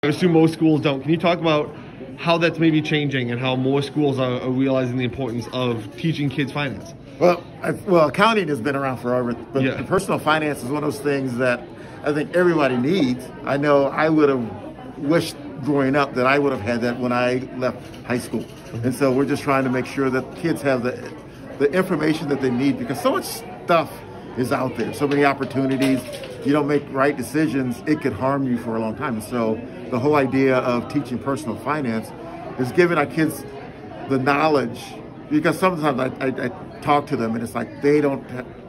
I assume most schools don't. Can you talk about how that's maybe changing and how more schools are realizing the importance of teaching kids finance? Well, accounting has been around forever, but the personal finance is one of those things that I think everybody needs. I know I would have wished growing up that I would have had that when I left high school. And so we're just trying to make sure that kids have the information that they need, because so much stuff is out there, so many opportunities. You don't make right decisions, it could harm you for a long time. And so the whole idea of teaching personal finance is giving our kids the knowledge, because sometimes I talk to them and it's like they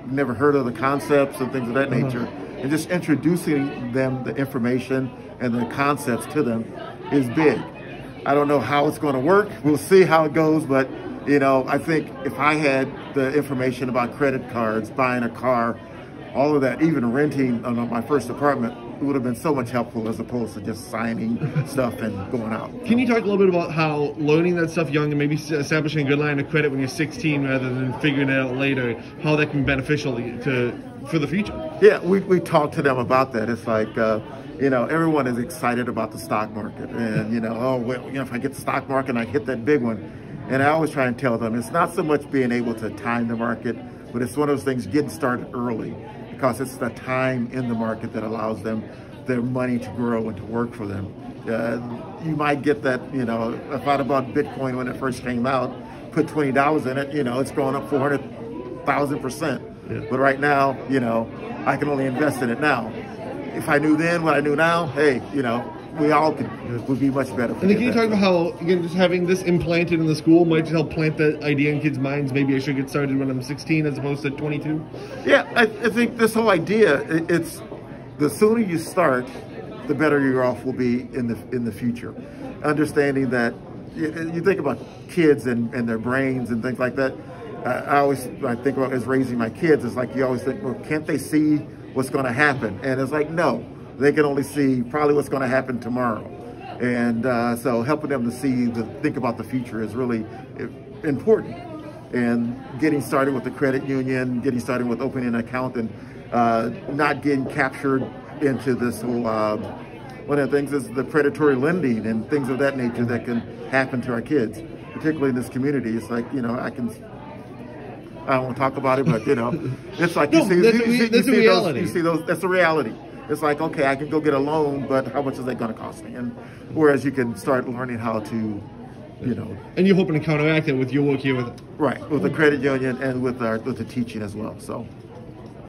never heard of the concepts and things of that nature. And just introducing them the information and the concepts to them is big. I don't know how it's going to work. We'll see how it goes, but you know, I think if I had the information about credit cards, buying a car, all of that, even renting my first apartment, it would have been so much helpful as opposed to just signing stuff and going out. Can you talk a little bit about how learning that stuff young and maybe establishing a good line of credit when you're 16 rather than figuring it out later, how that can be beneficial for the future? Yeah, we talked to them about that. It's like, you know, everyone is excited about the stock market, and you know, oh, well, you know, if I get the stock market and I hit that big one. And I always try and tell them it's not so much being able to time the market, but it's one of those things getting started early, because it's the time in the market that allows them their money to grow and to work for them. You might get that, you know, I thought about Bitcoin when it first came out, put $20 in it, you know, it's going up 400,000%. Yeah. But right now, you know, I can only invest in it now. If I knew then what I knew now, hey, you know, we all would be much better. And then can you talk about how, again, just having this implanted in the school might just help plant that idea in kids' minds, maybe I should get started when I'm 16 as opposed to 22? Yeah, I think this whole idea, it's the sooner you start, the better your off will be in the future. Understanding that you think about kids and their brains and things like that. I think about as raising my kids, it's like you always think, well, can't they see what's going to happen? And it's like, no. They can only see probably what's going to happen tomorrow. And so helping them to think about the future is really important. And getting started with the credit union, getting started with opening an account, and not getting captured into this whole, one of the things is the predatory lending and things of that nature that can happen to our kids, particularly in this community. It's like, you know, I don't want to talk about it, but you know, it's like that's a reality. That's a reality. It's like, okay, I can go get a loan, but how much is that going to cost me? And whereas you can start learning how to, you know. And you're hoping to counteract it with your work here with it. Right, with the credit union and with the teaching as well. So.